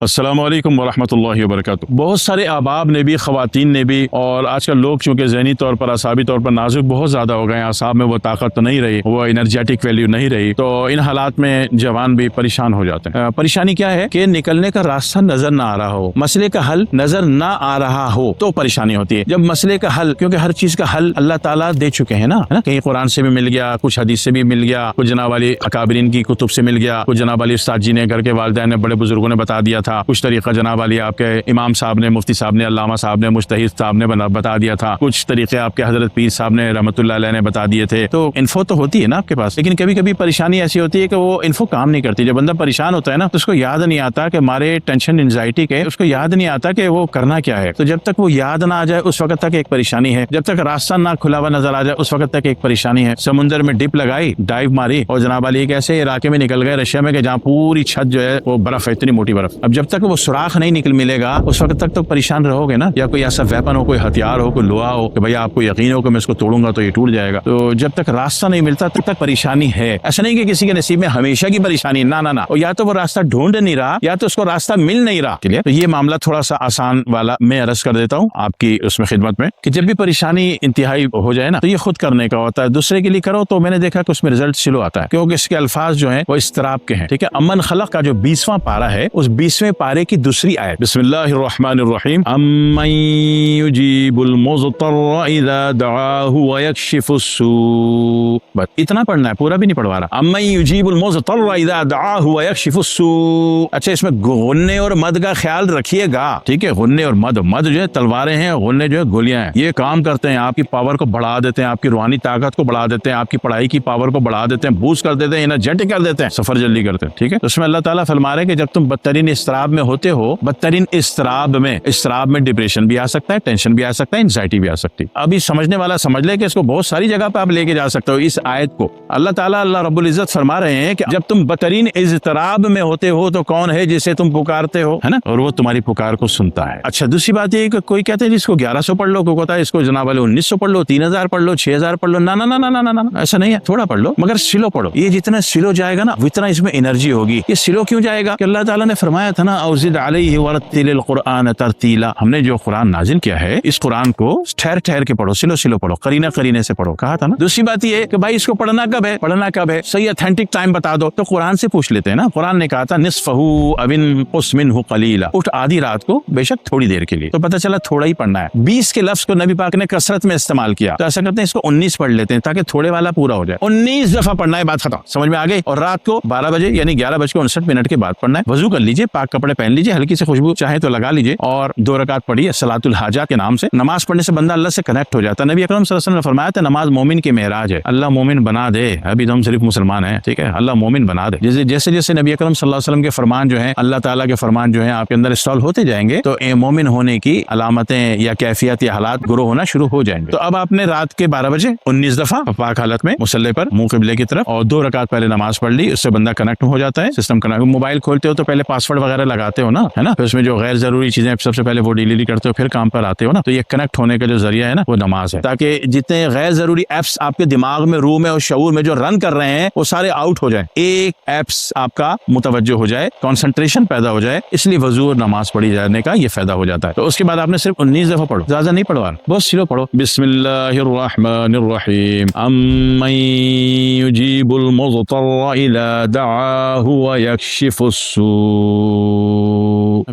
السلام علیکم ورحمۃ اللہ وبرکاتہ۔ بہت سارے احباب نے بھی، خواتین نے بھی، اور آج کل لوگ چونکہ ذہنی طور پر، اعصابی طور پر نازک بہت زیادہ ہو گئے ہیں، اعصاب میں وہ طاقت نہیں رہی، وہ انرجیٹک ویلیو نہیں رہی، تو ان حالات میں جوان بھی پریشان ہو جاتے ہیں۔ پریشانی کیا ہے کہ نکلنے کا راستہ نظر نہ آ رہا ہو، مسئلے کا حل نظر نہ آ رہا ہو تو پریشانی ہوتی ہے۔ جب مسئلے کا حل، کیونکہ ہر چیز کا حل اللہ تعالیٰ دے چکے ہیں نا، کہیں قرآن سے بھی مل گیا، کچھ حدیث سے بھی مل گیا، کچھ جناب والی اکابرین کی کتب سے مل گیا، کچھ جناب والی استاد جی نے، گھر کے والدین نے، بڑے بزرگوں نے بتا دیا تھا، کچھ طریقہ جناب والی آپ کے امام صاحب نے، مفتی صاحب نے، علامہ صاحب نے، مجتہد صاحب نے بتا دیا تھا، کچھ طریقے آپ کے حضرت پیر صاحب نے رحمۃ اللہ علیہ نے بتا دیے تھے، تو انفو تو ہوتی ہے نا آپ کے پاس، لیکن کبھی کبھی پریشانی ایسی ہوتی ہے کہ وہ انفو کام نہیں کرتی۔ جب بندہ پریشان ہوتا ہے نا تو اس کو یاد نہیں آتا کہ ہمارے ٹینشن انزائٹی کے، اس کو یاد نہیں آتا کہ وہ کرنا کیا ہے، تو جب تک وہ یاد نہ آ جائے اس وقت تک ایک پریشانی ہے، جب تک راستہ نہ کھلا ہوا نظر آ جائے اس وقت تک ایک پریشانی ہے۔ سمندر میں ڈپ لگائی، ڈائیو ماری، اور جناب علی ایک ایسے علاقے میں نکل گئے رشیا میں کہ جہاں پوری چھت جو ہے وہ برف ہے، اتنی موٹی برف۔ اب جب تک وہ سوراخ نہیں نکل ملے گا اس وقت تک تو پریشان رہو گے نا، یا کوئی ایسا ویپن ہو، کوئی ہتھیار ہو، کوئی لوہا ہو کہ بھئی آپ کو یقین ہو کہ میں اس کو توڑوں گا تو یہ ٹوٹ جائے گا، تو جب تک راستہ نہیں ملتا تب تک پریشانی ہے۔ ایسا نہیں کہ کسی کے نصیب میں ہمیشہ کی پریشانی، نہ نہ نہ، اور یا تو وہ راستہ ڈھونڈ نہیں رہا یا تو اس کو راستہ مل نہیں رہا۔ چلیے، تو یہ معاملہ تھوڑا سا آسان والا میں عرض کر دیتا ہوں آپ کی اس میں خدمت میں، کہ جب بھی پریشانی انتہائی ہو جائے نا تو یہ خود کرنے کا ہوتا ہے، دوسرے کے لیے کرو تو میں نے دیکھا کہ اس میں رزلٹ سلو آتا ہے، کیونکہ اس کے الفاظ جو ہیں وہ اضطراب کے ہیں۔ ٹھیک ہے، امن خلق کا جو 20واں پارہ ہے، اس 20ویں پارے کی دوسری آیت، بسم اللہ الرحمن الرحیم، امن یجیب المضطر اذا دعاہ ویکشف السوء، بس اتنا پڑھنا ہے، پورا بھی نہیں پڑھوا رہا۔ امن یجیب المضطر اذا دعاہ ویکشف السوء۔ اچھا، اس میں غنے اور مد کا خیال رکھیے گا، ٹھیک ہے، غنے اور مد جو ہے تلواریں ہیں، غنے جو ہے گولیاں ہیں، یہ کام کرتے ہیں، آپ کی پاور کو بڑھا دیتے ہیں، آپ کی روحانی طاقت کو بڑھا دیتے ہیں، آپ کی پڑھائی کی پاور کو بڑھا دیتے ہیں، بوسٹ کر دیتے ہیں، انرجیٹک کر دیتے ہیں، سفر جلدی کرتے ہیں۔ ٹھیک ہے، اس میں اللہ تعالیٰ فرما رہے ہیں کہ جب تم بدترین اضطراب میں ہوتے ہو، بدترین اضطراب میں ڈپریشن بھی آ سکتا ہے، ٹینشن بھی آ سکتا ہے، انزائٹی بھی آ سکتی ہے۔ ابھی سمجھنے والا سمجھ لے کہ اس کو بہت ساری جگہ پہ آپ لے کے جا سکتے ہو۔ اس آیت کو اللہ تعالیٰ، اللہ رب العزت فرما رہے ہیں کہ جب تم بدترین اضطراب میں ہوتے ہو تو کون ہے جسے تم پکارتے ہو، ہے نا، اور وہ تمہاری پکار کو سنتا ہے۔ اچھا، دوسری بات یہ کہ کوئی کہتے ہیں جس کو 1100 پڑھ لو، کوئی کہتا ہے اس کو جناب والے 1900 پڑھ لو، 3000 پڑھ لو، 6000 پڑھ لو، نہ نہ نہ نہ نہ، ایسا نہیں ہے، تھوڑا پڑھ لو مگر سلو پڑھو۔ یہ جتنا سلو جائے گا نا اتنا اس میں انرجی ہوگی۔ یہ سلو کیوں جائے گا کہ اللہ تعالیٰ نے فرمایا تھا نا، اوزد علیہ ورتل القرآن ترتیلا، ہم نے جو قرآن نازل کیا ہے اس قرآن کو ٹھہر ٹھہر کے پڑھو، سلو سلو پڑھو، قرینے سے پڑھو، کہا تھا نا۔ دوسری بات یہ ہے کہ بھائی اس کو پڑھنا کب ہے، صحیح اتھینٹک ٹائم بتا دو، تو قرآن سے پوچھ لیتے ہیں نا۔ قرآن نے کہا تھا نصفہ او انقص منہ قلیلا، اٹھ آدھی رات کو بے شک تھوڑی دیر کے لیے، تو پتہ چلا تھوڑا ہی پڑھنا ہے۔ 20 کے لفظ کو نبی پاک نے کثرت میں استعمال کیا، تو ایسا کرتے ہیں اس کو 19 پڑھ لیتے ہیں تاکہ تھوڑے والا پورا ہو جائے۔ 19 دفعہ پڑھنا ہے، بات ختم، سمجھ میں آ گئی۔ اور رات کو 12 بجے یعنی 11:59 کے بعد پڑھنا ہے۔ وضو کر لیجیے، پاک کپڑے پہن لیجیے، ہلکی سے خوشبو چاہے تو لگا لیجیے، اور 2 رکعت پڑھیے صلاۃ الحاجات کے نام سے۔ نماز پڑھنے سے بندہ اللہ سے کنیکٹ ہو جاتا ہے۔ نبی اکرم صلی اللہ علیہ وسلم نے فرمایا تھا نماز مومن کی معراج ہے، اللہ مومن بنا دے، ابھی تو ہم صرف مسلمان ہیں، ٹھیک ہے، اللہ مومن بنا دے۔ جیسے جیسے نبی اکرم صلی اللہ علیہ وسلم کے فرمان جو ہیں، اللہ تعالیٰ کے فرمان جو ہیں آپ کے اندر انسٹال ہوتے جائیں گے تو مومن ہونے کی علامتیں یا کیفیت یا حالات گرو ہونا شروع ہو جائیں گے۔ تو اب آپ نے رات کے 12 بجے 19 دفعہ پاک حالت میں مصلی پر منہ قبلے کی طرف اور 2 رکعت پہلے نماز پڑھ لی، اس سے بندہ کنیکٹ ہو جاتا ہے، سسٹم کنیکٹ۔ موبائل کھولتے ہو تو پہلے پاسورڈ وغیرہ لگاتے ہو نا، ہے نا، پھر اس میں جو غیر ضروری چیزیں سب سے پہلے وہ ڈیلیٹ کرتے ہو، پھر کام پر آتے ہو نا، تو یہ کنیکٹ ہونے کا جو ذریعہ ہے نا وہ نماز ہے، تاکہ جتنے غیر ضروری ایپس آپ کے دماغ میں، روح میں اور شعور میں جو رن کر رہے ہیں وہ سارے آؤٹ ہو جائیں، ایک ایپس آپ کا متوجہ ہو جائے، کنسنٹریشن پیدا ہو جائے، اس لیے وضو اور نماز پڑھی جانے کا یہ فائدہ ہو جاتا ہے۔ تو اس کے بعد آپ نے صرف 19 دفعہ پڑھو، زیادہ نہیں پڑھوانا، بہت سلو پڑھو۔ بسم اللہ الرحمن الرحیم، امن یجیب المضطر اذا دعاہ ویکشف السوء۔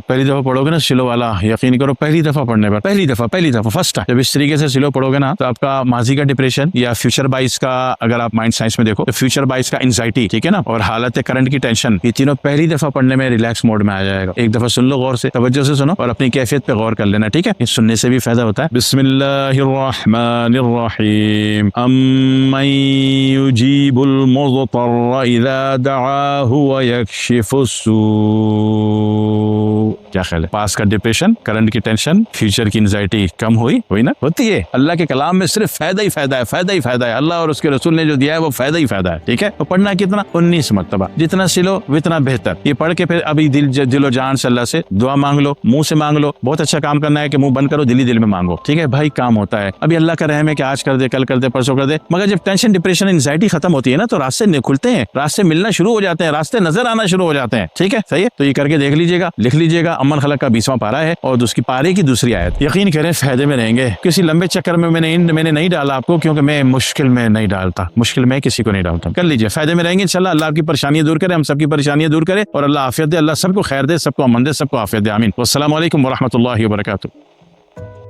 پہلی دفعہ پڑھو گے نا سلو والا، یقین کرو پہلی دفعہ پڑھنے پر، پہلی دفعہ فرسٹ ٹائم جب اس طریقے سے سلو پڑھو گے نا تو آپ کا ماضی کا ڈپریشن یا فیوچر بائز کا، اگر آپ مائنڈ سائنس میں دیکھو تو فیوچر بائز کا انزائٹی، ٹھیک ہے نا، اور حالت کرنٹ کی ٹینشن، یہ تینوں پہلی دفعہ پڑھنے میں ریلیکس موڈ میں آ جائے گا۔ ایک دفعہ سن لو، غور سے توجہ سے سنو اور اپنی کیفیت پہ غور کر لینا، ٹھیک ہے، اس سننے سے بھی فائدہ ہوتا ہے۔ بسم اللہ الرحمن الرحیم، امن یجیب المضطر اذا دعاہ ویکشف السوء۔ کیا خیال ہے؟ پاس کا ڈپریشن، کرنٹ کی ٹینشن، فیوچر کی انزائٹی کم ہوئی نا؟ ہوتی ہے۔ اللہ کے کلام میں صرف فائدہ ہی فائدہ ہے، فائدہ ہی فائدہ ہے۔ اللہ اور اس کے رسول نے جو دیا ہے وہ فائدہ ہی فائدہ ہے، ٹھیک ہے؟ تو پڑھنا کتنا؟ 19 مرتبہ، جتنا سلو اتنا بہتر۔ یہ پڑھ کے پھر ابھی دل و جان سے اللہ سے دعا مانگ لو، منہ سے مانگ لو۔ بہت اچھا کام کرنا ہے کہ منہ بند کرو، دل میں مانگو، ٹھیک ہے بھائی؟ کام ہوتا ہے، ابھی اللہ کا رحم ہے کہ آج کر دے، کل کر دے، پرسوں کر دے، مگر جب ٹینشن، ڈپریشن، انزائٹی ختم ہوتی ہے نا تو راستے کھلتے ہیں، راستے ملنا شروع ہو جاتے ہیں، راستے نظر آنا شروع ہو جاتے ہیں، ٹھیک ہے؟ صحیح ہے؟ تو یہ کر کے دیکھ لیجیے گا، لکھ لیجیے گا۔ امن خلق کا 20واں پارہ ہے اور اس کی پارے کی دوسری آیت۔ یقین کریں فائدے میں رہیں گے۔ کسی لمبے چکر میں میں نے نہیں ڈالا آپ کو، کیونکہ میں مشکل میں نہیں ڈالتا، مشکل میں کسی کو نہیں ڈالتا۔ کر لیجیے، فائدے میں رہیں گے انشاءاللہ۔ اللہ آپ کی پریشانیاں دور کرے، ہم سب کی پریشانیاں دور کرے، اور اللہ عافیت دے، اللہ سب کو خیر دے، سب کو امن دے، سب کو عافیت دے، آمین۔ والسلام علیکم ورحمۃ اللہ وبرکاتہ۔